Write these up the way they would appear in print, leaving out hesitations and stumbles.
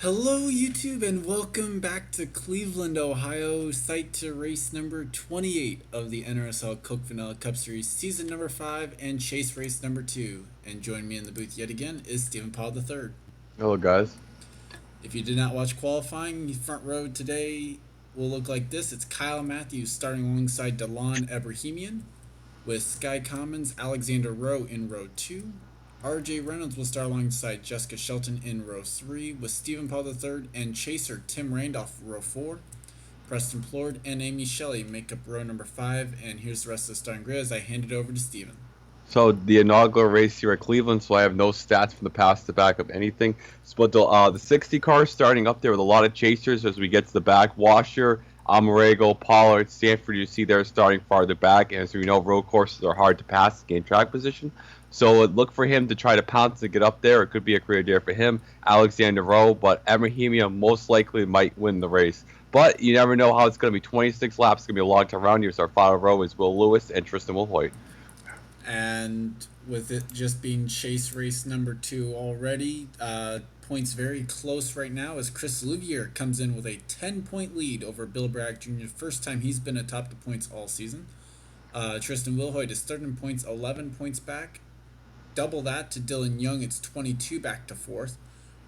Hello, YouTube, and welcome back to Cleveland, Ohio, site to race number 28 of the NRSL Coke Vanilla Cup Series, season number 5, and chase race number 2. And joining me in the booth yet again is Stephen Paul III. Hello, guys. If you did not watch qualifying, the front row today will look like this. It's Kyle Matthews starting alongside Delon Ebrahimian, with Sky Commons Alexander Rowe in row 2. RJ Reynolds will start alongside Jessica Shelton in row 3, with Stephen Paul III and chaser Tim Randolph row 4. Preston Plord and Amy Shelley make up row number 5, and here's the rest of the starting grid as I hand it over to Stephen. So the inaugural race here at Cleveland, so I have no stats from the past to back up anything. But the 60 cars starting up there with a lot of chasers as we get to the back. Washer, Amarego, Pollard, Stanford, you see there starting farther back. And as we know, road courses are hard to pass to gain track position. So look for him to try to pounce to get up there. It could be a career day for him. Alexander Rowe, but Ebrahimia most likely might win the race. But you never know how it's going to be. 26 laps. It's going to be a long time round here. So our final row is Will Lewis and Tristan Wilhoit. And with it just being chase race number 2 already, points very close right now as Chris Louvier comes in with a 10-point lead over Bill Bragg Jr. First time he's been atop the points all season. Tristan Wilhoit is third in points, 11 points back. Double that to Dylan Young, it's 22 back to 4th.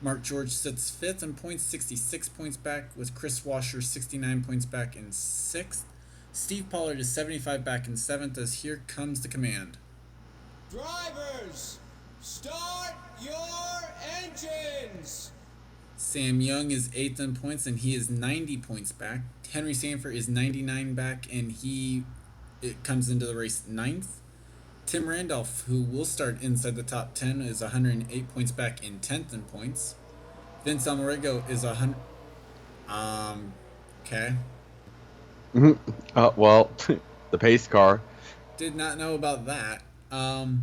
Mark George sits 5th in points, 66 points back, with Chris Washer 69 points back in 6th. Steve Pollard is 75 back in 7th as here comes the command. Drivers, start your engines! Sam Young is 8th in points and he is 90 points back. Henry Sanford is 99 back and it comes into the race 9th. Tim Randolph, who will start inside the top 10, is 108 points back in 10th in points. Vince Amarego is 100. Okay. Well, the pace car. Did not know about that. Either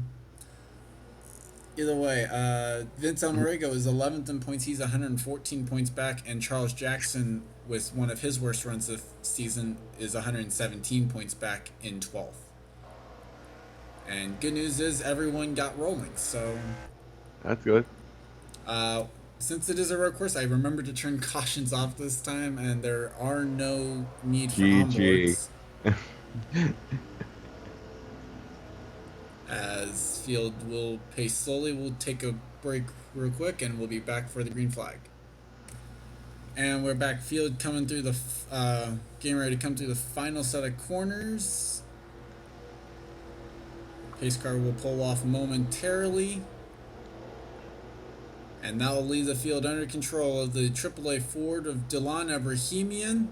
way, Vince Amarego is 11th in points. He's 114 points back, and Charles Jackson, with one of his worst runs this season, is 117 points back in 12th. And good news is everyone got rolling, so That's good. since it is a road course, I remember to turn cautions off this time, and there are no need for GG. onboards. As field will pace slowly, we'll take a break real quick, and we'll be back for the green flag. And we're back. Field coming through the getting ready to come through the final set of corners. Pace car will pull off momentarily. And that will leave the field under control of the AAA Ford of Delon Ebrahimian.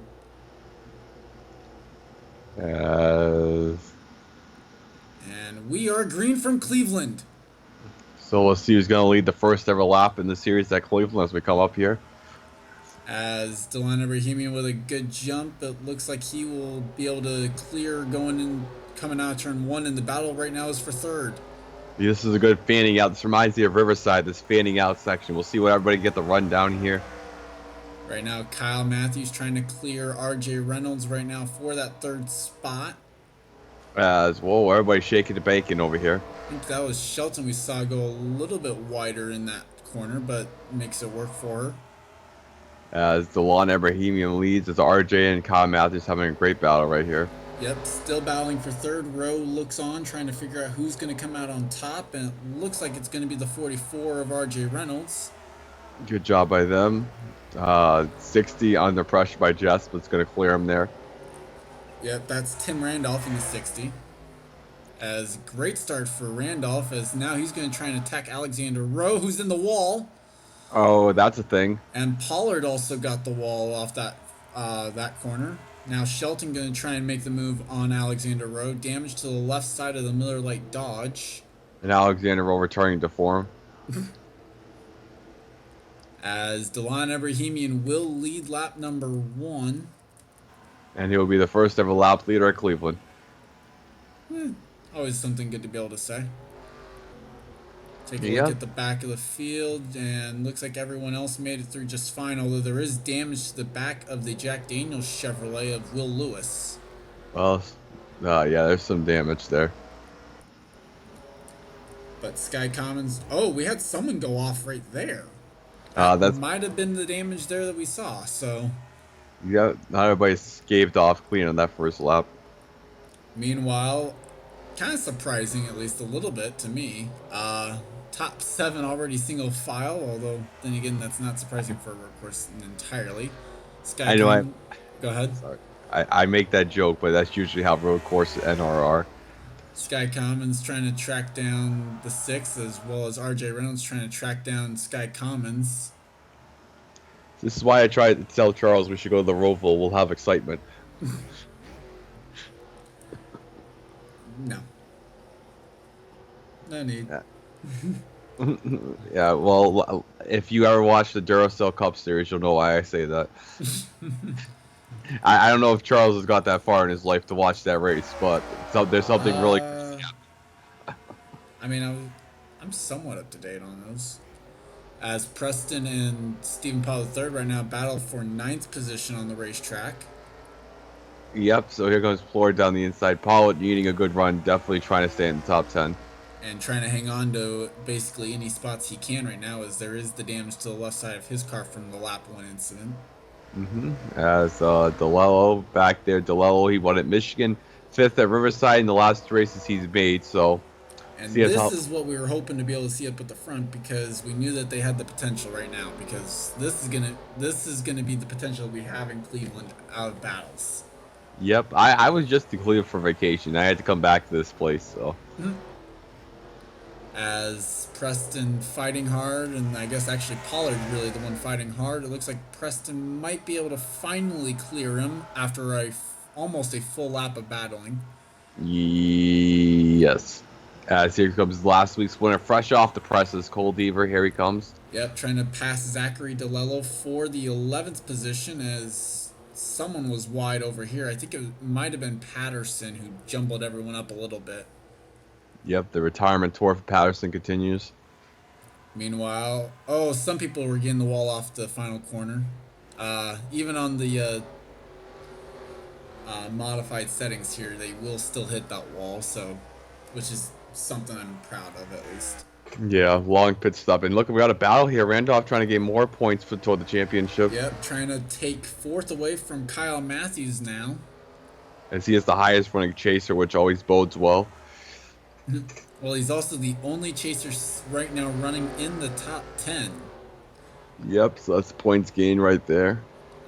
And we are green from Cleveland. So we'll see who's going to lead the first ever lap in the series at Cleveland as we come up here. As Delon Ebrahimian with a good jump, it looks like he will be able to clear coming out of turn 1, and the battle right now is for 3rd. This is a good fanning out. This reminds me of Riverside, this fanning out section. We'll see what everybody get the run down here. Right now, Kyle Matthews trying to clear RJ Reynolds right now for that 3rd spot. Whoa, everybody's shaking the bacon over here. I think that was Shelton we saw go a little bit wider in that corner, but makes it work for her. As Delon Ebrahimian leads, as RJ and Kyle Matthews having a great battle right here. Yep, still battling for 3rd. Row looks on, trying to figure out who's going to come out on top, and it looks like it's going to be the 44 of RJ Reynolds. Good job by them. 60 under pressure by Jess, but it's going to clear him there. Yep, that's Tim Randolph in the 60. As great start for Randolph, as now he's going to try and attack Alexander Rowe, who's in the wall. Oh, that's a thing. And Pollard also got the wall off that corner. Now Shelton going to try and make the move on Alexander Rowe. Damage to the left side of the Miller Lite Dodge. And Alexander Rowe returning to form. As Delon Ebrahimian will lead lap number 1. And he will be the first ever lap leader at Cleveland. Always something good to be able to say. Take a Yeah. look at the back of the field, and looks like everyone else made it through just fine, although there is damage to the back of the Jack Daniels Chevrolet of Will Lewis. Well, yeah, there's some damage there. But Sky Commons... Oh, we had someone go off right there. That That's might have been the damage there that we saw. So, yeah. Not everybody scaved off clean on that first lap. meanwhile, kind of surprising, at least a little bit to me. Top 7 already single file, although then again, that's not surprising for a road course entirely. I know. Skycom, go ahead. Sorry. I make that joke, but that's usually how road courses NRR. Sky Commons trying to track down the 6, as well as RJ Reynolds trying to track down Sky Commons. This is why I tried to tell Charles we should go to the Roval. We'll have excitement. No. No need. Yeah. Yeah, well, if you ever watch the Duracell Cup Series, you'll know why I say that. I don't know if Charles has got that far in his life to watch that race, but there's something really. I mean, I'm somewhat up to date on those. As Preston and Stephen Powell III right now battle for 9th position on the racetrack. Yep, so here comes Floyd down the inside. Paul needing a good run, definitely trying to stay in the top 10. And trying to hang on to basically any spots he can right now, as there is the damage to the left side of his car from the lap 1 incident. As DeLello back there. DeLello, he won at Michigan, 5th at Riverside in the last 2 races he's made, so. And this is what we were hoping to be able to see up at the front, because we knew that they had the potential right now, because this is gonna be the potential we have in Cleveland out of battles. Yep, I was just in Cleveland for vacation. I had to come back to this place, so. As Preston fighting hard, and I guess actually Pollard really the one fighting hard. It looks like Preston might be able to finally clear him after almost a full lap of battling. Yes. As here comes last week's winner, fresh off the presses, Cole Deaver. Here he comes. Yep, trying to pass Zachary DeLello for the 11th position, as someone was wide over here. I think it might have been Patterson who jumbled everyone up a little bit. Yep, the retirement tour for Patterson continues. Meanwhile, some people were getting the wall off the final corner. Even on the modified settings here, they will still hit that wall, so which is something I'm proud of at least. Yeah, long pit stop. And look, we got a battle here. Randolph trying to gain more points toward the championship. Yep, trying to take 4th away from Kyle Matthews now. As he is the highest running chaser, which always bodes well. Well, he's also the only chaser right now running in the top 10. Yep, so that's points gained right there.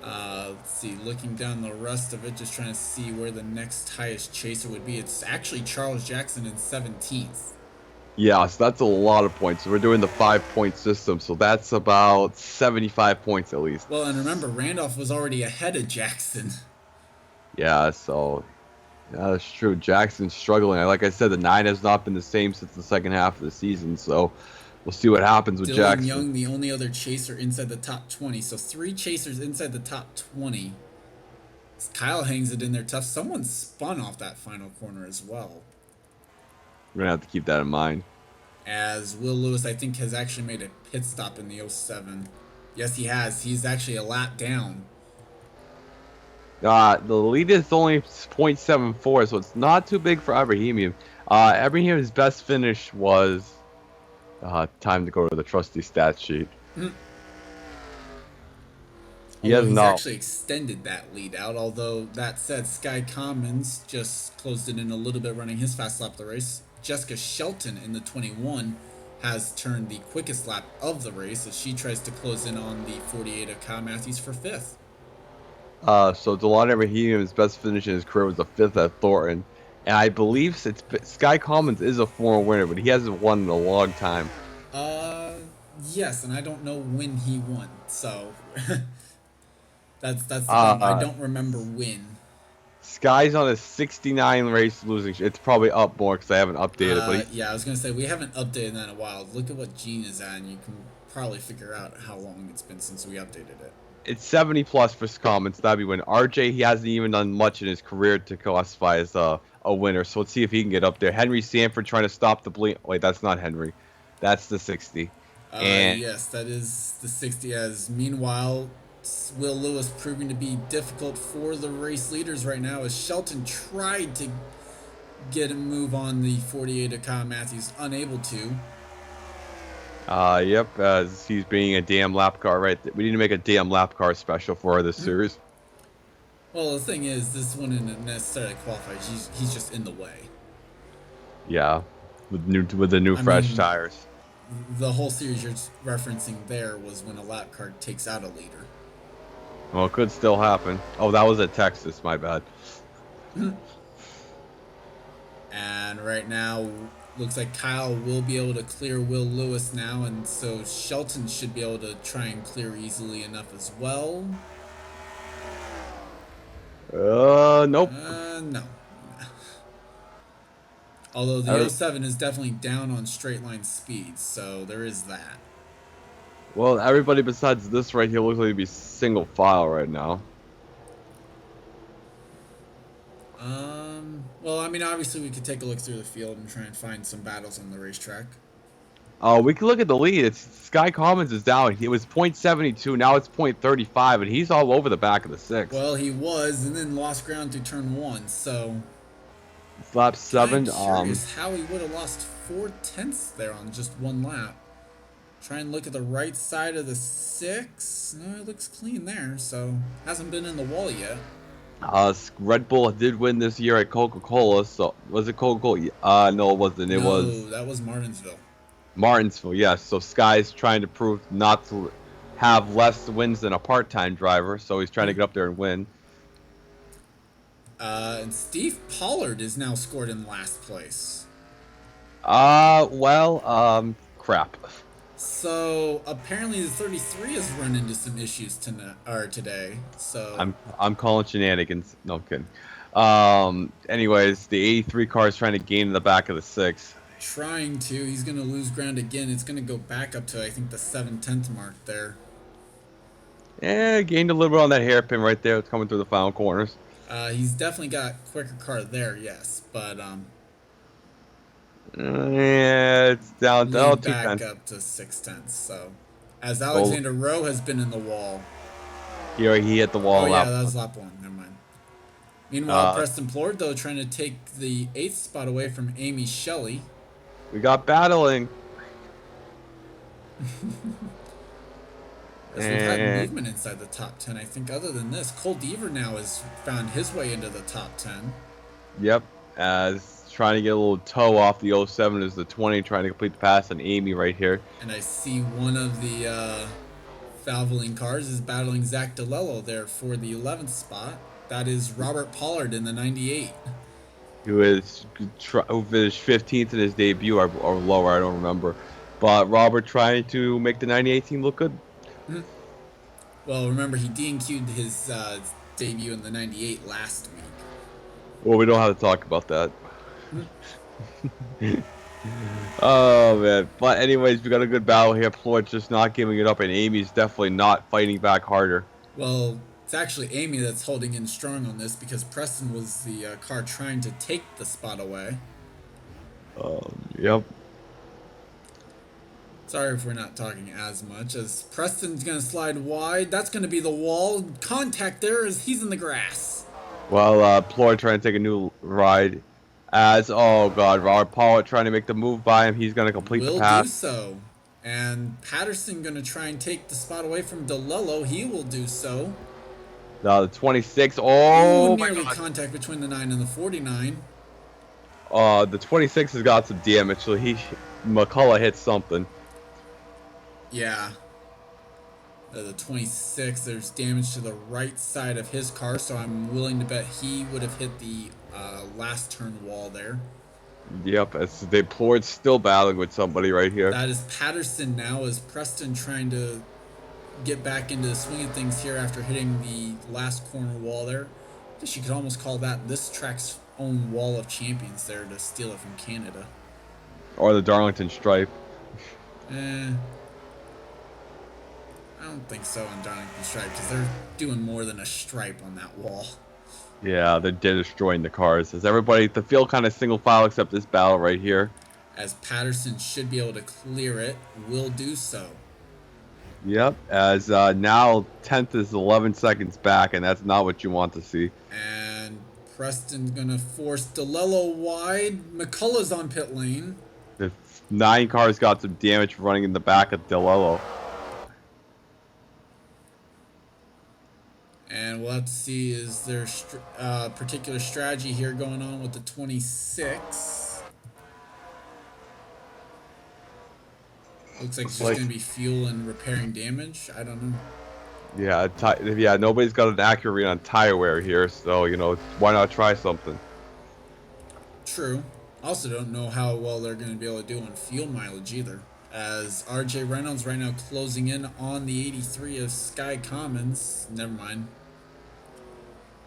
Let's see, looking down the rest of it, just trying to see where the next highest chaser would be. It's actually Charles Jackson in 17th. Yeah, so that's a lot of points. So we're doing the 5-point system, so that's about 75 points at least. Well, and remember, Randolph was already ahead of Jackson. Yeah, so yeah, that's true. Jackson's struggling. Like I said, the 9 has not been the same since the second half of the season, so we'll see what happens with Dylan Jackson. Young, the only other chaser inside the top 20. So 3 chasers inside the top 20. Kyle hangs it in there tough. Someone spun off that final corner as well. We're going to have to keep that in mind. As Will Lewis, I think, has actually made a pit stop in the 07. Yes, he has. He's actually a lap down. The lead is only 0.74, so it's not too big for Abrahamian. Abrahamian's best finish was time to go to the trusty stat sheet. He's actually extended that lead out, although that said, Sky Commons just closed it in a little bit running his fast lap of the race. Jessica Shelton in the 21 has turned the quickest lap of the race as she tries to close in on the 48 of Kyle Matthews for 5th. So Delon Abrahamian's best finish in his career was a 5th at Thornton. And I believe Sky Commons is a former winner, but he hasn't won in a long time. Yes, and I don't know when he won, so that's the thing. I don't remember when. Sky's on a 69 race losing streak. It's probably up more because I haven't updated. But yeah, I was gonna say we haven't updated that in a while. Look at what Gene is at, and you can probably figure out how long it's been since we updated it. It's 70 plus for Commons. That'd be win. RJ, he hasn't even done much in his career to classify as a winner. So let's see if he can get up there. Henry Sanford trying to stop the bleed. Wait, that's not Henry. That's the 60. Yes, that is the 60. As meanwhile, Will Lewis proving to be difficult for the race leaders right now, as Shelton tried to get a move on the 48 of Kyle Matthews, unable to. Yep, as he's being a damn lap car, right? We need to make a damn lap car special for this series. Well, the thing is, this wouldn't necessarily qualify. He's just in the way. Yeah, with the new I fresh mean, tires. the whole series you're referencing there was when a lap car takes out a leader. Well, it could still happen. Oh, that was at Texas. My bad. And right now, looks like Kyle will be able to clear Will Lewis now, and so Shelton should be able to try and clear easily enough as well. Nope. No. Although the Every- '07 is definitely down on straight line speed, so there is that. well, everybody besides this right here looks like to be single file right now. Well, I mean, obviously we could take a look through the field and try and find some battles on the racetrack. We can look at the lead. It's Sky Commons is down. It was .72. Now it's .35, and he's all over the back of the six. Well, he was, and then lost ground through turn one, so It's lap 7. I'm curious how he would have lost 4/10 there on just one lap. Try and look at the right side of the six. No, it looks clean there, so hasn't been in the wall yet. Red Bull did win this year at Coca-Cola. So was it Coca-Cola? No, it wasn't. It No, was that was Martinsville. Martinsville. Yes. So Sky's trying to prove not to have less wins than a part-time driver. So he's trying to get up there and win. And Steve Pollard is now scored in last place. Crap. So apparently the 33 has run into some issues today. So I'm calling shenanigans. No, I'm kidding. Anyways, the 83 car is trying to gain in the back of the 6. trying to, he's gonna lose ground again. It's gonna go back up to I think the 7/10 mark there. Gained a little bit on that hairpin right there. It's coming through the final corners. He's definitely got quicker car there, yes, but It's down to lead 2 back tenths. up to 6/10. So as Alexander Rowe has been in the wall. Here he hit the wall. Oh yeah, lap. that was lap one. Never mind. Meanwhile, Uh, Preston Plord though trying to take the 8th spot away from Amy Shelley. We got battling. As we've had movement inside the top 10, I think other than this, Cole Deaver now has found his way into the top 10. Yep. As trying to get a little toe off the '07 is the 20, trying to complete the pass on Amy right here. And I see one of the Valvoline cars is battling Zach DeLello there for the 11th spot. That is Robert Pollard in the 98. Who finished 15th in his debut or lower, I don't remember. But Robert trying to make the 98 team look good. Well, remember, he DNQ'd his debut in the 98 last week. Well, we don't have to talk about that. Oh, man. But anyways, we got a good battle here. Floyd's just not giving it up, and Amy's definitely not fighting back harder. Well, it's actually Amy that's holding in strong on this because Preston was the car trying to take the spot away. Yep. Sorry if we're not talking as much, as Preston's going to slide wide. That's going to be the wall. Contact there as he's in the grass. Well, Floyd trying to take a new ride. Oh god, Robert Pollard trying to make the move by him. He's going to complete the Will pass. do so. And Patterson going to try and take the spot away from DeLello. He will do so. The 26. Oh, my nearly god. contact between the 9 and the 49. The 26 has got some damage, so McCullough hit something. Yeah. The 26, there's damage to the right side of his car, so I'm willing to bet he would have hit the last turn wall there. Yep, Floyd's still battling with somebody right here. That is Patterson now, as Preston trying to get back into the swing of things here after hitting the last corner wall there. I guess you could almost call that this track's own wall of champions there to steal it from Canada. Or the Darlington Stripe. I don't think so on Darlington Stripe, because they're doing more than a stripe on that wall. Yeah, they're destroying the cars. As everybody, the field kind of single file except this battle right here. As Patterson should be able to clear it, will do so. Yep, as now 10th is 11 seconds back, and that's not what you want to see. And Preston's going to force DeLello wide. McCullough's on pit lane. The 9 cars got some damage running in the back of DeLello. And we'll have to see, is there particular strategy here going on with the 26? Looks like it's just going to be fuel and repairing damage. I don't know. Yeah, yeah. Nobody's got an accurate read on tire wear here, so why not try something? True. Also, don't know how well they're going to be able to do on fuel mileage either. As RJ Reynolds right now closing in on the 83 of Sky Commons. Never mind.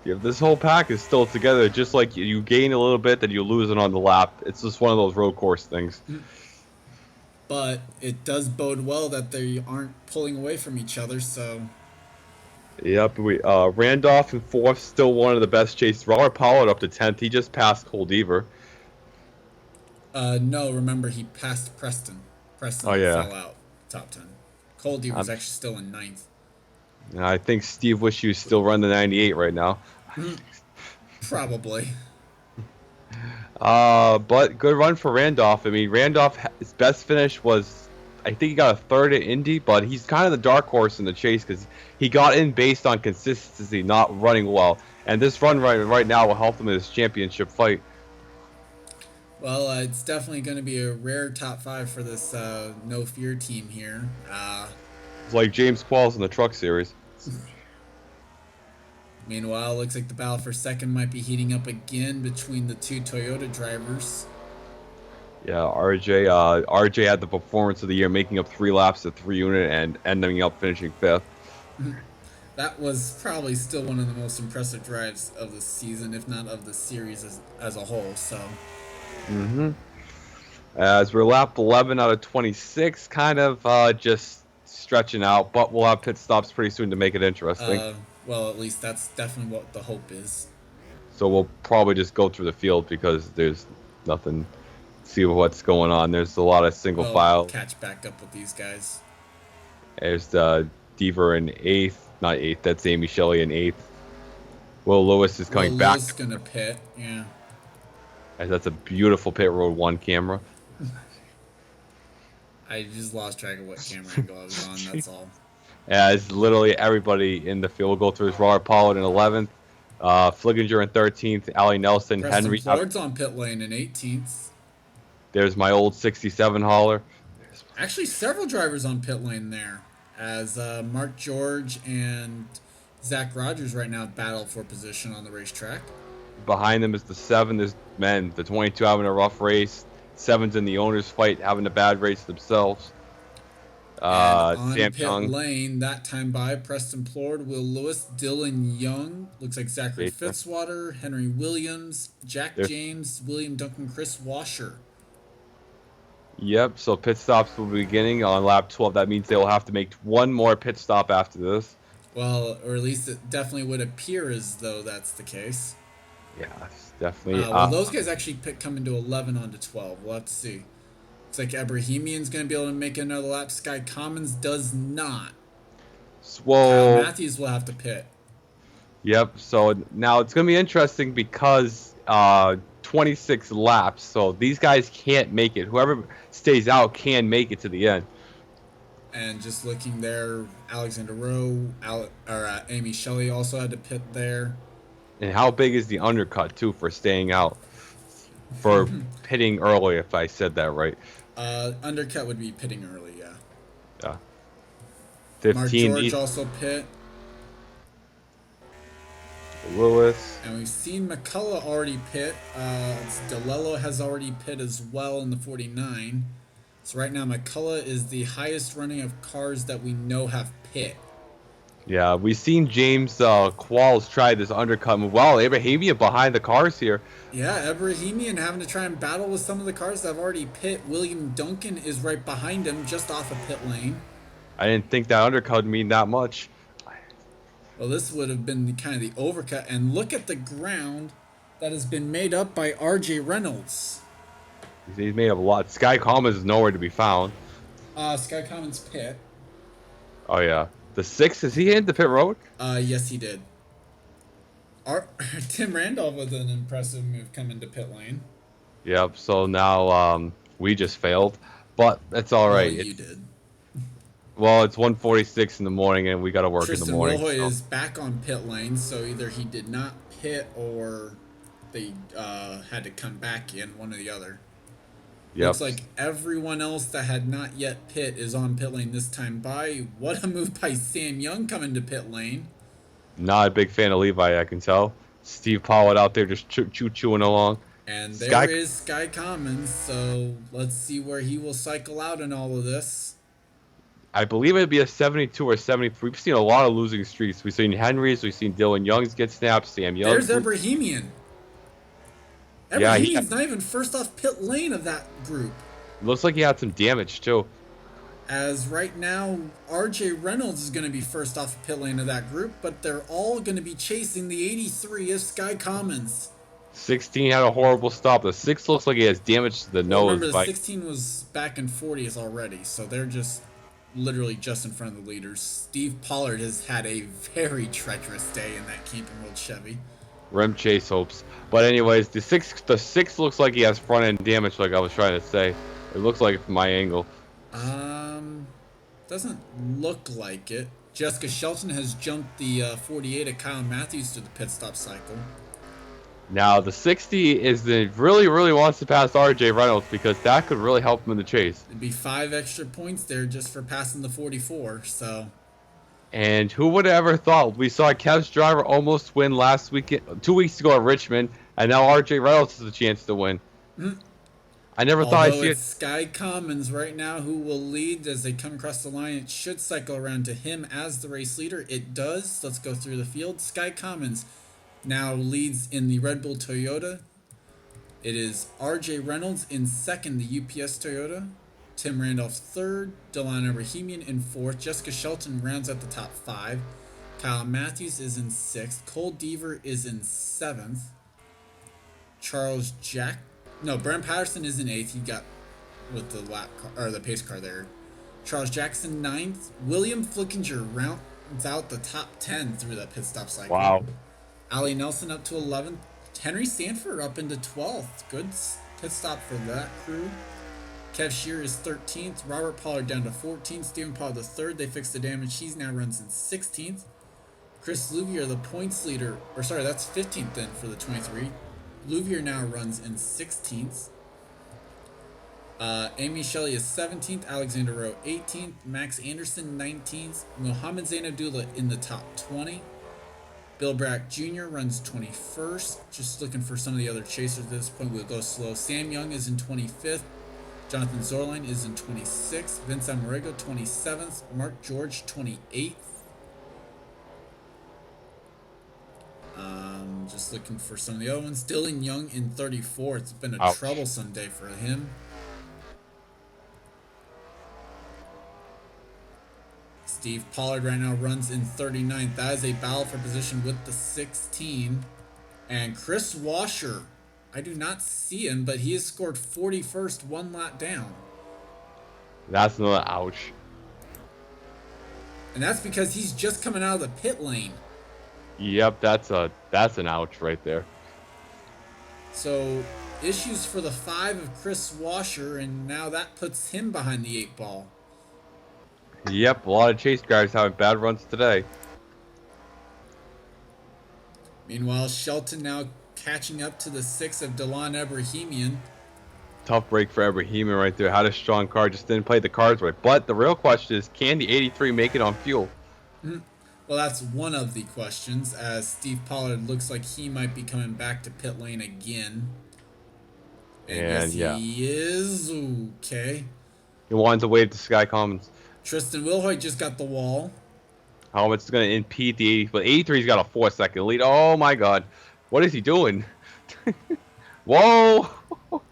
Yeah, this whole pack is still together. Just like you gain a little bit, then you lose it on the lap. It's just one of those road course things. But it does bode well that they aren't pulling away from each other, so... Yep, Randolph in 4th, still one of the best chases. Robert Pollard up to 10th. He just passed Coldever. No, remember he passed Preston. Preston fell out, top 10. Coldever was actually still in 9th. I think Steve Wishue's still running the 98 right now. Probably. But good run for Randolph. I mean, his best finish was, I think he got a 3rd at Indy, but he's kind of the dark horse in the chase because he got in based on consistency, not running well. And this run right now will help him in his championship fight. Well, it's definitely going to be a rare top 5 for this No Fear team here. It's like James Qualls in the Truck Series. Meanwhile, it looks like the battle for second might be heating up again between the two Toyota drivers. Yeah, RJ had the performance of the year, making up 3 laps at 3 unit and ending up finishing 5th. That was probably still one of the most impressive drives of the season, if not of the series as a whole. So. As we're lap 11 out of 26, kind of just stretching out, but we'll have pit stops pretty soon to make it interesting. Well, at least that's definitely what the hope is. So we'll probably just go through the field because there's nothing. See what's going on. There's a lot of single file. Catch back up with these guys. There's Deaver in 8th, not 8th. That's Amy Shelley in 8th. Will Lewis is coming back. Lewis gonna pit, yeah. That's a beautiful pit road 1 camera. I just lost track of what camera angle I was on. That's all. As literally everybody in the field will go through. Robert Pollard in 11th, Fliginger in 13th, Allie Nelson, Preston Henry. Ford's on pit lane in 18th. There's my old 67 hauler. Actually, several drivers on pit lane there, as Mark George and Zach Rogers right now battle for position on the racetrack. Behind them is the 7. There's the 22 having a rough race. 7's in the owner's fight, having a bad race themselves. On Sam pit Young. lane, that time by Preston Plord, Will Lewis, Dylan Young, looks like Zachary Fitzwater, Henry Williams, Jack James, William Duncan, Chris Washer. Yep, so pit stops will be beginning on lap 12. That means they will have to make 1 more pit stop after this. Well, or at least it definitely would appear as though that's the case. Yeah, it's definitely. Well, those guys actually come into 11 onto 12. We'll have to see. Looks like Abrahamian's going to be able to make another lap. Sky Commons does not. Well, Kyle Matthews will have to pit. Yep, so now it's going to be interesting because 26 laps, so these guys can't make it. Whoever stays out can make it to the end. And just looking there, Alexander Rowe, Amy Shelley also had to pit there. And how big is the undercut, too, for staying out? For pitting early, if I said that right. Undercut would be pitting early, yeah. Yeah. 15. Mark George also pit. Lewis. And we've seen McCullough already pit. DeLello has already pit as well in the 49. So right now, McCullough is the highest running of cars that we know have pit. Yeah, we've seen James Qualls try this undercut move. Wow, Abrahamian behind the cars here. Yeah, Abrahamian having to try and battle with some of the cars that have already pit. William Duncan is right behind him, just off of pit lane. I didn't think that undercut would mean that much. Well, this would have been kind of the overcut. And look at the ground that has been made up by RJ Reynolds. He's made up a lot. Sky Commons is nowhere to be found. Sky Commons pit. Oh, yeah. The 6, is he in the pit road? Yes, he did. Tim Randolph with an impressive move coming to pit lane. Yep, so now We just failed, but that's all Well, right. you It's did. well, it's 1:46 in the morning, and we got to work in the Tristan morning. Wilhoit So, is back on pit lane, so either he did not pit or they had to come back in, one or the other. yep, Looks like everyone else that had not yet pit is on pit lane this time by. What a move by Sam Young coming to pit lane. not a big fan of Levi, I can tell. Steve Pollard out there just chewing along. And there Sky, is Sky Commons, so let's see where he will cycle out in all of this. I believe it'd be a 72 or 73. We've seen a lot of losing streaks. We've seen Henry's, we've seen Dylan Young's get snapped, Sam There's Young's. Ebrahimian. Yeah, Ebrahimian's not even first off pit lane of that group. looks like he had some damage too. As right now, RJ Reynolds is going to be first off pit lane of that group, but they're all going to be chasing the 83 of Sky Commons. 16 had a horrible stop. The 6 looks like he has damage to the Well, nose. remember, the 16 was back in 40s already, so they're just literally just in front of the leaders. Steve Pollard has had a very treacherous day in that Camping World Chevy. Rem chase hopes. But anyways, the six looks like he has front end damage, like I was trying to say. It looks like it from my angle. Doesn't look like it. Jessica Shelton has jumped the 48 of Kyle Matthews to the pit stop cycle. Now the 60 is the really wants to pass RJ Reynolds because that could really help him in the chase. It'd be 5 extra points there just for passing the 44, so... And who would have ever thought? We saw Kev's driver almost win last weekend, 2 weeks ago at Richmond, and now RJ Reynolds has a chance to win. I never thought I'd Although see it's it. Sky Commons right now who will lead as they come across the line. It should cycle around to him as the race leader. It does. Let's go through the field. Sky Commons now leads in the Red Bull Toyota. It is RJ Reynolds in second, the UPS Toyota. Tim Randolph third. Delano Rahimian in fourth. Jessica Shelton rounds out the top 5. Kyle Matthews is in 6th. Cole Deaver is in 7th. Brent Patterson is in 8th. He got with the lap car, or the pace car there. Charles Jackson 9th. William Flickinger rounds out the top 10 through that pit stop cycle. Wow. Ali Nelson up to 11th. Henry Sanford up into 12th. Good pit stop for that crew. Kev Shear is 13th. Robert Pollard down to 14th. Stephen Pollard the third. They fixed the damage. He now runs in 16th. Chris Louvier, the points leader, that's 15th then for the 23. Louvier now runs in 16th. Amy Shelley is 17th. Alexander Rowe 18th. Max Anderson 19th. Mohammed Zain Abdullah in the top 20. Bill Brack Jr. runs 21st. Just looking for some of the other chasers at this point. We'll go slow. Sam Young is in 25th. Jonathan Zorline is in 26th. Vince Amorego 27th. Mark George 28th. Just looking for some of the other ones. Dylan Young in 34th. It's been a troublesome day for him. Steve Pollard right now runs in 39th. That is a battle for position with the 16. And Chris Washer, I do not see him, but he has scored 41st, 1 lap down. That's another ouch. And that's because he's just coming out of the pit lane. Yep, that's an ouch right there. So issues for the 5 of Chris Washer, and now that puts him behind the 8 ball. Yep, a lot of chase guys having bad runs today. Meanwhile, Shelton now catching up to the 6 of Delon Ebrahimian. Tough break for Ebrahimian right there. Had a strong car, just didn't play the cards right. But the real question is, can the 83 make it on fuel? Well, that's one of the questions, as Steve Pollard looks like he might be coming back to pit lane again. And yes, he is. Okay. He wanted to wave to Sky Commons. Tristan Wilhoit just got the wall. How much is going to impede the 80? But 83's got a 4-second lead. Oh my God. What is he doing? Whoa.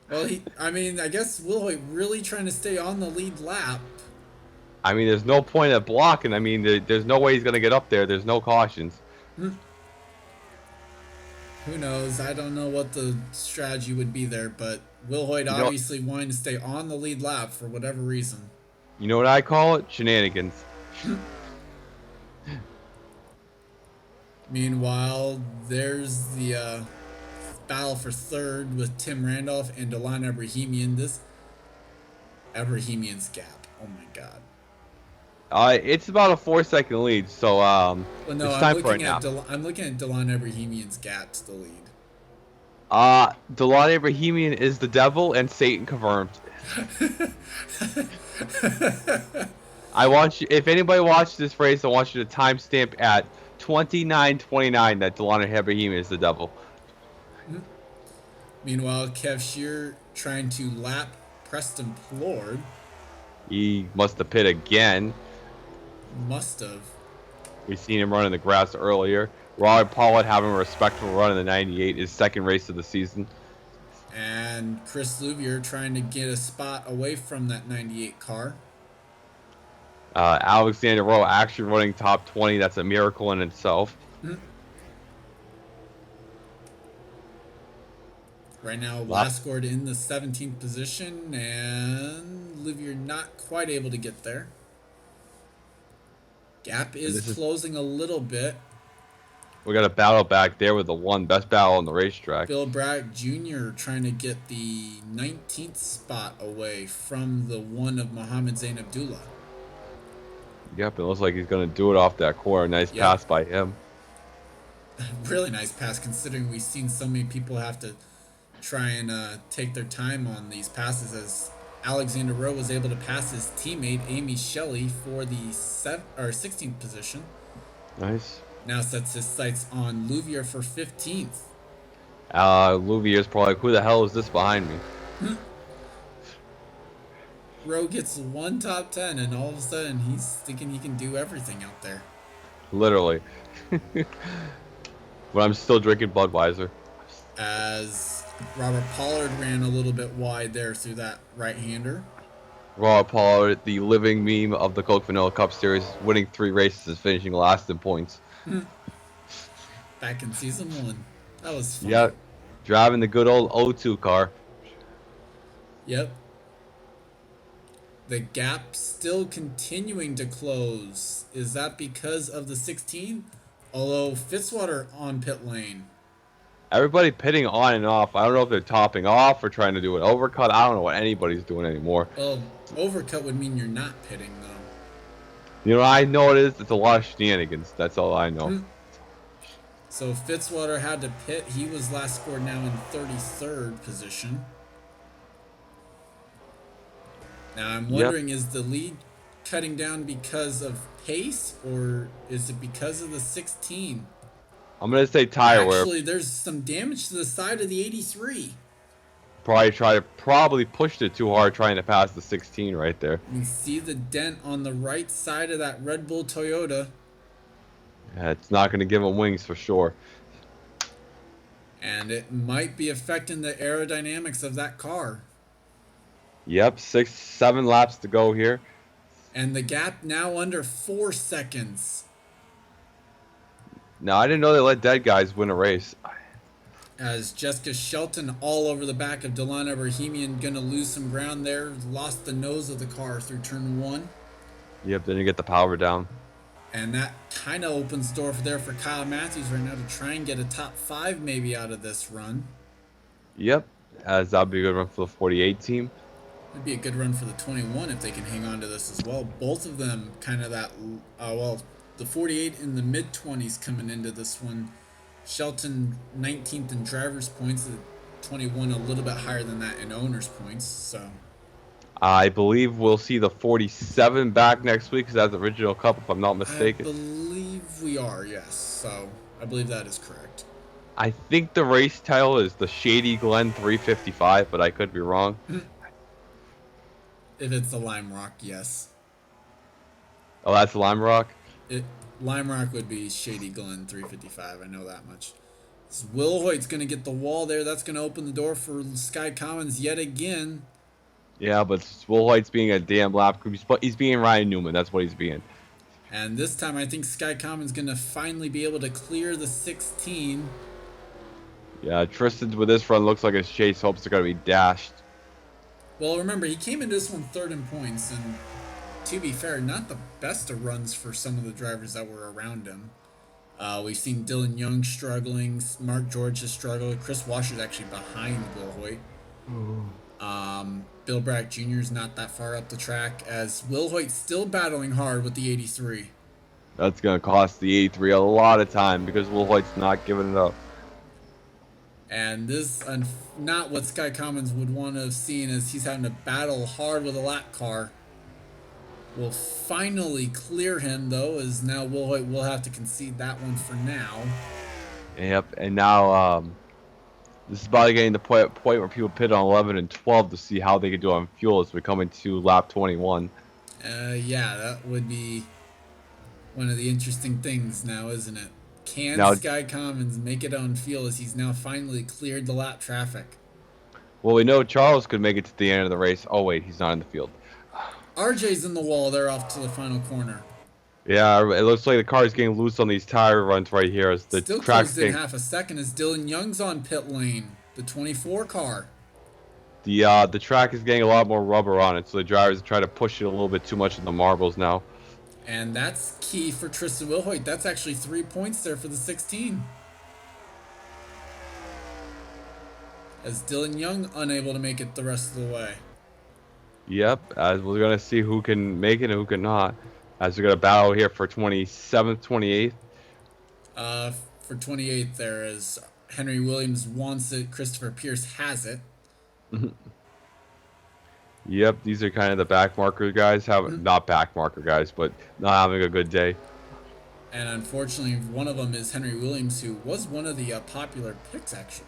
Well, I guess Wilhoit really trying to stay on the lead lap. I mean, there's no point at blocking. I mean, there's no way he's going to get up there. There's no cautions. Who knows? I don't know what the strategy would be there, but Wilhoit obviously wanting to stay on the lead lap for whatever reason. You know what I call it? Shenanigans. Meanwhile, there's the battle for third with Tim Randolph and Delon Ebrahimian. Abrahamian's gap. Oh my god. It's about a 4-second lead, so Well, no, it's time for a nap. I'm looking at Delon Abrahamian's gap to the lead. Delon Abrahamian is the devil and Satan confirmed. I want you, if anybody watched this race, I want you to timestamp at 29:29 that Delon Abrahamian is the devil. Meanwhile, Kev Shear trying to lap Preston Plord. He must have pit again. Must have. We've seen him run in the grass earlier. Robert Pollard having a respectful run in the 98, his second race of the season. And Chris Louvier trying to get a spot away from that 98 car. Alexander Rowe actually running top 20. That's a miracle in itself. Right now, last scored in the 17th position, and Louvier not quite able to get there. Gap is closing a little bit. We got a battle back there with the one best battle on the racetrack. Bill Bragg Jr. trying to get the 19th spot away from the one of Mohammed Zain Abdullah. Yep, it looks like he's going to do it off that corner. Nice pass by him. Really nice pass, considering we've seen so many people have to try and take their time on these passes, as Alexander Rowe was able to pass his teammate Amy Shelley for the 16th position. Nice. Now sets his sights on Louvier for 15th. Louvier's probably like, who the hell is this behind me? Rowe gets one top 10, and all of a sudden he's thinking he can do everything out there. Literally. But I'm still drinking Budweiser. As Robert Pollard ran a little bit wide there through that right-hander. Robert Pollard, the living meme of the Coke Vanilla Cup Series, winning 3 races and finishing last in points. Back in season 1. That was fun. Yep. Driving the good old O2 car. Yep. The gap still continuing to close. Is that because of the 16? Although Fitzwater on pit lane. Everybody pitting on and off. I don't know if they're topping off or trying to do an overcut. I don't know what anybody's doing anymore. Well, overcut would mean you're not pitting, though. You know, I know it is. It's a lot of shenanigans. That's all I know. So Fitzwater had to pit. He was last scored now in 33rd position. Now I'm wondering, is the lead cutting down because of pace, or is it because of the 16? I'm going to say tire wear. Actually, there's some damage to the side of the 83. Probably pushed it too hard trying to pass the 16 right there. You can see the dent on the right side of that Red Bull Toyota. Yeah, it's not going to give him wings for sure. And it might be affecting the aerodynamics of that car. Yep, 7 laps to go here. And the gap now under 4 seconds. Now, I didn't know they let dead guys win a race. As Jessica Shelton all over the back of Delon Abrahamian, going to lose some ground there. Lost the nose of the car through turn 1. Yep, then you get the power down. And that kind of opens the door there for Kyle Matthews right now to try and get a top 5 maybe out of this run. Yep, as that'd be a good run for the 48 team. It'd be a good run for the 21 if they can hang on to this as well. Both of them kind of that, the 48 in the mid-20s coming into this one. Shelton 19th in driver's points, the 21 a little bit higher than that in owner's points. So I believe we'll see the 47 back next week because that's the original cup, if I'm not mistaken. I believe we are, yes. So I believe that is correct. I think the race title is the Shady Glen 355, but I could be wrong. If it's the Lime Rock, yes. Oh, that's Lime Rock? Lime Rock would be Shady Glen 355. I know that much. So Will Hoyt's going to get the wall there. That's going to open the door for Sky Commons yet again. Yeah, but Will Hoyt's being a damn lap group. He's being Ryan Newman. That's what he's being. And this time, I think Sky Common's going to finally be able to clear the 16. Yeah, Tristan with this run looks like his chase hopes are going to be dashed. Well, remember, he came into this one 3rd in points, and to be fair, not the best of runs for some of the drivers that were around him. We've seen Dylan Young struggling, Mark George has struggled, Chris Washer's actually behind Will Hoyt. Bill Bragg Jr. is not that far up the track, as Will Hoyt's still battling hard with the 83. That's going to cost the 83 a lot of time because Will Hoyt's not giving it up. And this, not what Sky Commons would want to have seen, as he's having to battle hard with a lap car. Will finally clear him, though, as now Will Hoyt will have to concede that one for now. Yep, and now this is about getting the point where people pit on 11 and 12 to see how they can do on fuel as we come into lap 21. Yeah, that would be one of the interesting things now, isn't it? Can Now, Sky Commons make it on fuel, as he's now finally cleared the lap traffic? well, we know Charles could make it to the end of the race. Oh, wait, he's not in the field. RJ's in the wall there off to the final corner. Yeah, it looks like the car is getting loose on these tire runs right here. As the Still track's closed in getting, half a second as Dylan Young's on pit lane. The 24 car. the track is getting a lot more rubber on it, so the drivers try to push it a little bit too much in the marbles now. And that's key for Tristan Wilhoit. That's actually 3 points there for the 16. As Dylan Young unable to make it the rest of the way. Yep, as we're gonna see who can make it and who cannot. As we're gonna battle here for 27th, 28th. For 28th there is Henry Williams wants it. Christopher Pierce has it. Yep, these are kind of the back marker guys. Not back marker guys, but not having a good day. And unfortunately, one of them is Henry Williams, who was one of the popular picks, actually.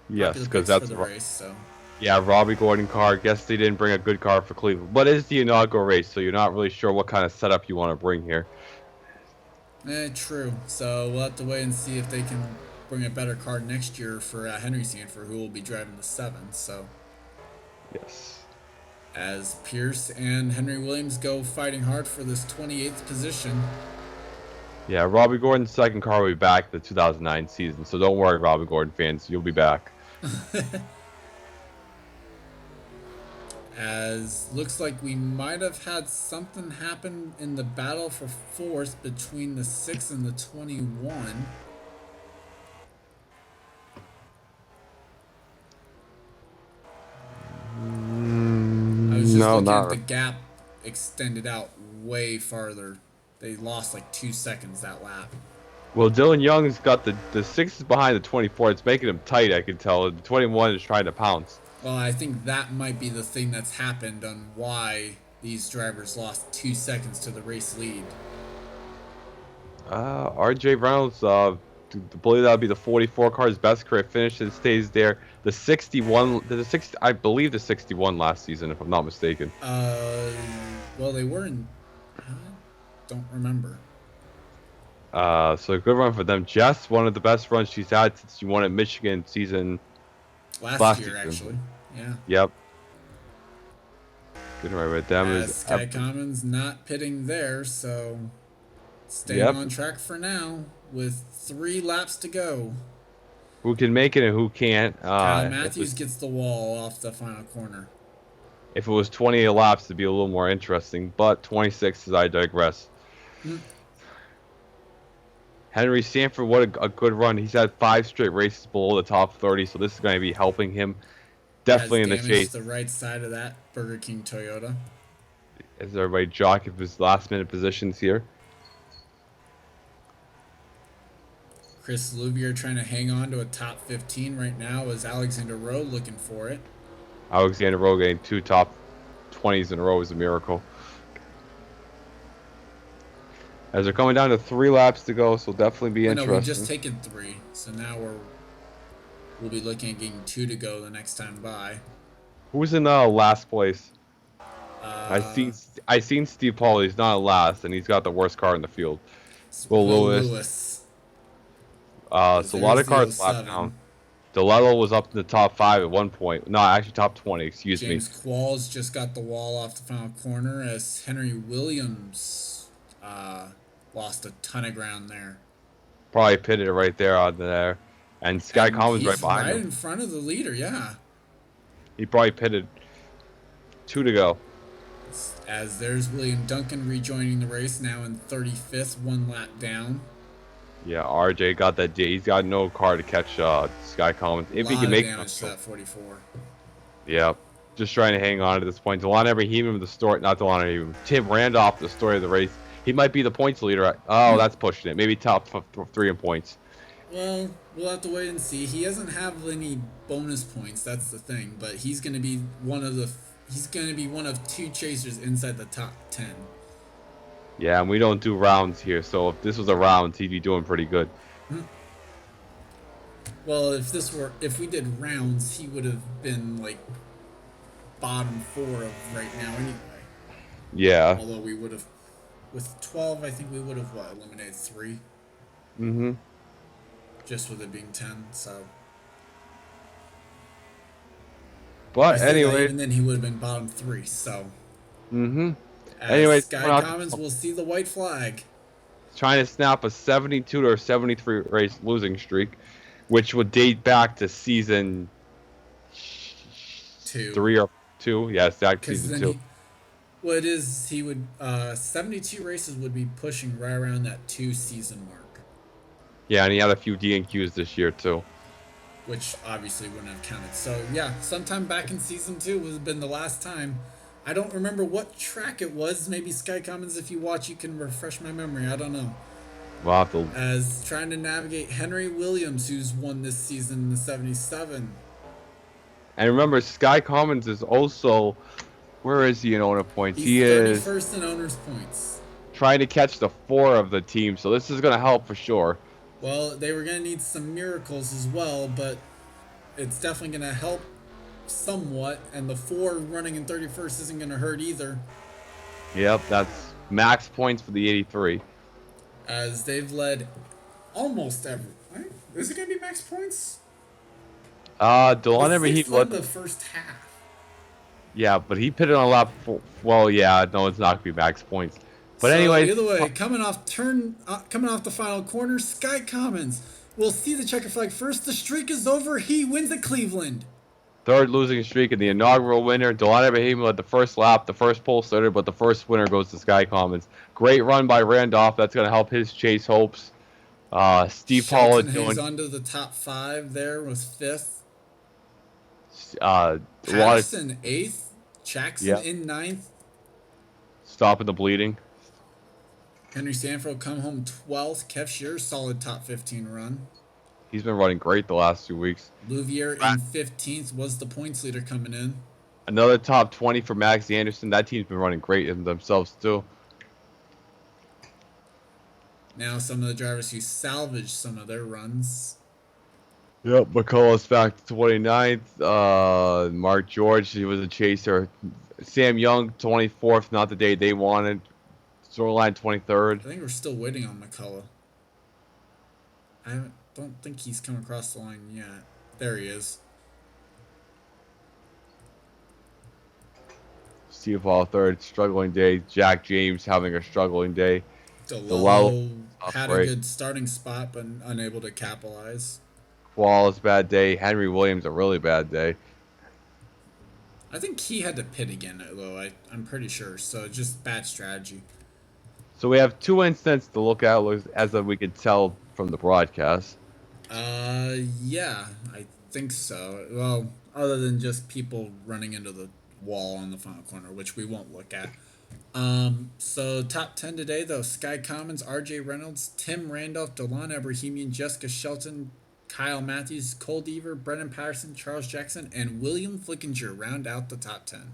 Yes, because that's for the race. So yeah, Robbie Gordon car. Guess they didn't bring a good car for Cleveland, but it's the inaugural race, so you're not really sure what kind of setup you want to bring here. True. So we'll have to wait and see if they can bring a better car next year for Henry Sanford, who will be driving the 7. So Yes. as Pierce and Henry Williams go fighting hard for this 28th position. Yeah, Robbie Gordon's second car will be back the 2009 season, so don't worry, Robbie Gordon fans, you'll be back. As looks like we might have had something happen in the battle for fourth between the 6 and the 21. I was just looking at the gap extended out way farther. They lost like 2 seconds that lap. Well, Dylan Young's got the 6 is behind the 24. It's making him tight, I can tell. The 21 is trying to pounce. Well, I think that might be the thing that's happened on why these drivers lost 2 seconds to the race lead. RJ Reynolds, I believe that would be the 44 car's best career finish and stays there. The 61, I believe the 61 last season, if I'm not mistaken. Well, they were in. I don't remember. So a good run for them. Jess, one of the best runs she's had since she won at Michigan season. Last year, actually. Yeah. Yep. Good run with them. Sky Commons not pitting there, so staying on track for now with 3 laps to go. Who can make it and who can't? Kyle Matthews gets the wall off the final corner. If it was 28 laps, it'd be a little more interesting, but 26 is I digress. Henry Sanford, what a good run. He's had 5 straight races below the top 30, so this is going to be helping him definitely in the chase. The right side of that Burger King Toyota. As everybody jockey for his last-minute positions here. Chris Louvier trying to hang on to a top 15 right now as Alexander Rowe looking for it. Alexander Rowe getting 2 top 20s in a row is a miracle. As they're coming down to 3 laps to go, so definitely be interesting. No, we just taken 3, so now we'll be looking at getting 2 to go the next time by. Who's in last place? I seen Steve Paul. He's not last, and he's got the worst car in the field. Will Lewis. So a lot of cars lap down. DeLello was up in the top 5 at one point. No, actually top 20. Excuse me. James Qualls just got the wall off the final corner as Henry Williams lost a ton of ground there. Probably pitted it right there on there, and Sky Commons right behind him. Right in front of the leader, yeah. He probably pitted. 2 to go. As there's William Duncan rejoining the race now in 35th, 1 lap down. Yeah, RJ got that. He's got no car to catch Sky Commons if he can make it. Damage to that 44. Yep. just trying to hang on at this point. Delon Ibrahim, the story, not Delon Ibrahim, Tim Randolph, the story of the race. He might be the points leader. Oh, that's pushing it. Maybe top 3 in points. Well, we'll have to wait and see. He doesn't have any bonus points. That's the thing. But he's going to be one of two chasers inside the top 10. Yeah, and we don't do rounds here, so if this was a round, he'd be doing pretty good. Well, if we did rounds, he would have been like bottom 4 of right now anyway. Yeah. Although we would have, with 12, I think we would have eliminated 3. Mm-hmm. Just with it being 10. So. But anyway. Even then, he would have been bottom 3. So. Mm-hmm. Anyway, Sky Commons will see the white flag. Trying to snap a 72 or 73 race losing streak, which would date back to season 3 or 2. Yes, that season 2. He would 72 races would be pushing right around that 2 season mark. Yeah, and he had a few DNQs this year too, which obviously wouldn't have counted. So yeah, sometime back in season 2 would have been the last time. I don't remember what track it was. Maybe Sky Commons, if you watch, you can refresh my memory. I don't know. We'll have to. As trying to navigate Henry Williams, who's won this season in the 77. And remember, Sky Commons is also, where is he in owner points? He is 31st in owner's points. Trying to catch the 4 of the team, so this is going to help for sure. Well, they were going to need some miracles as well, but it's definitely going to help somewhat, and the 4 running in 31st isn't going to hurt either. Yep, that's max points for the 83. As they've led almost every. Right? Is it going to be max points? Delon Ibrahim led the first half. Yeah, but he pitted on lap 4. Well, yeah, no, it's not going to be max points. But so anyway, either way, coming off the final corner, Sky Commons will see the checker flag first. The streak is over. He wins at Cleveland. 3rd losing streak and the inaugural winner. Delon Ibrahim led the first lap, the first pole starter, but the first winner goes to Sky Commons. Great run by Randolph. That's going to help his chase hopes. Steve Pollard doing onto the top 5 there with 5th. Patterson 8th. Jackson in 9th. Stopping the bleeding. Henry Sanford come home 12th. Kev Shear, solid top 15 run. He's been running great the last 2 weeks. Louvier in 15th was the points leader coming in. Another top 20 for Max Anderson. That team's been running great in themselves too. Now some of the drivers who salvaged some of their runs. Yep, McCullough's back to 29th. Mark George, he was a chaser. Sam Young, 24th, not the day they wanted. Storyline 23rd. I think we're still waiting on McCullough. I don't think he's come across the line yet. There he is. Steve Hall, 3rd, struggling day. Jack James having a struggling day. DeLello had a good starting spot, but unable to capitalize. Wallace, bad day. Henry Williams, a really bad day. I think he had to pit again, though. I'm pretty sure. So just bad strategy. So we have 2 incidents to look at, as we could tell from the broadcast. Yeah, I think so. Well, other than just people running into the wall on the final corner, which we won't look at. So top 10 today, though. Sky Commons, RJ Reynolds, Tim Randolph, Delon Abrahamian, Jessica Shelton, Kyle Matthews, Cole Deaver, Brennan Patterson, Charles Jackson, and William Flickinger round out the top 10.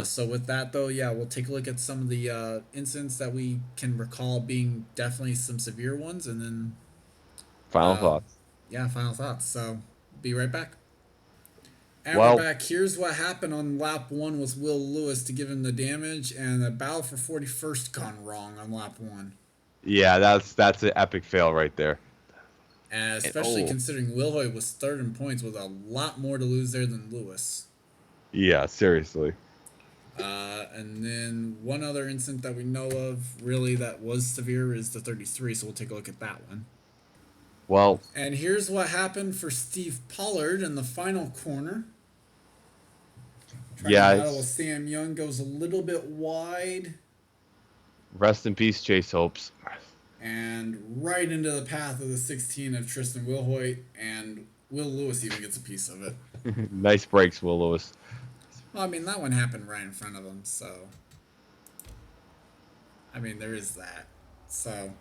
So with that, though, yeah, we'll take a look at some of the incidents that we can recall being definitely some severe ones, and then final thoughts. Yeah, final thoughts. So be right back. And we're back. Here's what happened on lap 1 with Will Lewis to give him the damage, and the battle for 41st gone wrong on lap 1. Yeah, that's an epic fail right there. And especially considering Wilhoit was 3rd in points with a lot more to lose there than Lewis. Yeah, seriously. And then one other incident that we know of, really, that was severe is the 33, so we'll take a look at that one. Well. And here's what happened for Steve Pollard in the final corner. Sam Young goes a little bit wide. Rest in peace, Chase Hopes. And right into the path of the 16 of Tristan Wilhoit, and Will Lewis even gets a piece of it. Nice breaks, Will Lewis. Well, I mean, that one happened right in front of him, so I mean, there is that. So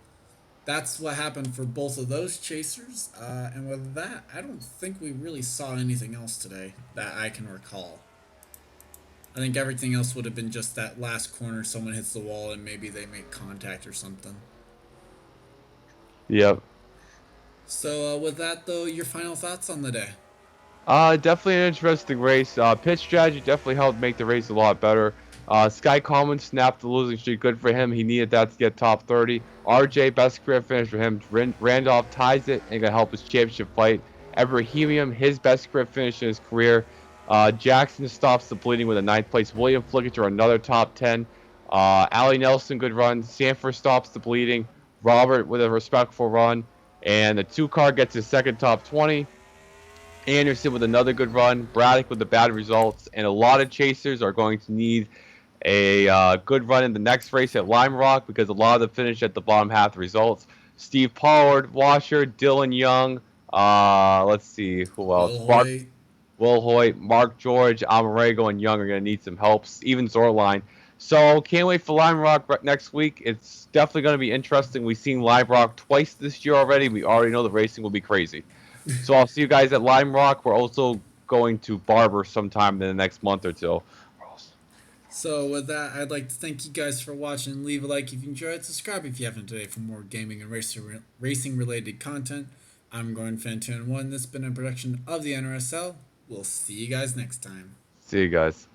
that's what happened for both of those chasers. And with that, I don't think we really saw anything else today that I can recall. I think everything else would have been just that last corner, someone hits the wall and maybe they make contact or something. Yep. So with that though, your final thoughts on the day? Definitely an interesting race. Pitch strategy definitely helped make the race a lot better. Sky Common snapped the losing streak. Good for him. He needed that to get top 30. RJ, best career finish for him. Randolph ties it and gonna help his championship fight. Ebrahimian, his best career finish in his career. Jackson stops the bleeding with a ninth place. William Flickinger, another top 10. Ali Nelson, good run. Sanford stops the bleeding. Robert with a respectful run. And the two car gets his second top 20. Anderson with another good run, Braddock with the bad results, and a lot of chasers are going to need a good run in the next race at Lime Rock because a lot of them finish at the bottom half of the results. Steve Pollard, Washer, Dylan Young, let's see who else. Will Hoy. Will Hoyt, Mark George, Amarego, and Young are going to need some helps. Even Zorline. So can't wait for Lime Rock next week. It's definitely going to be interesting. We've seen Lime Rock twice this year already. We already know the racing will be crazy. So I'll see you guys at Lime Rock. We're also going to Barber sometime in the next month or two. So with that, I'd like to thank you guys for watching. Leave a like if you enjoyed. Subscribe if you haven't today for more gaming and racing related content. I'm Gordon Fan2 1. This has been a production of the NRSL. We'll see you guys next time. See you guys.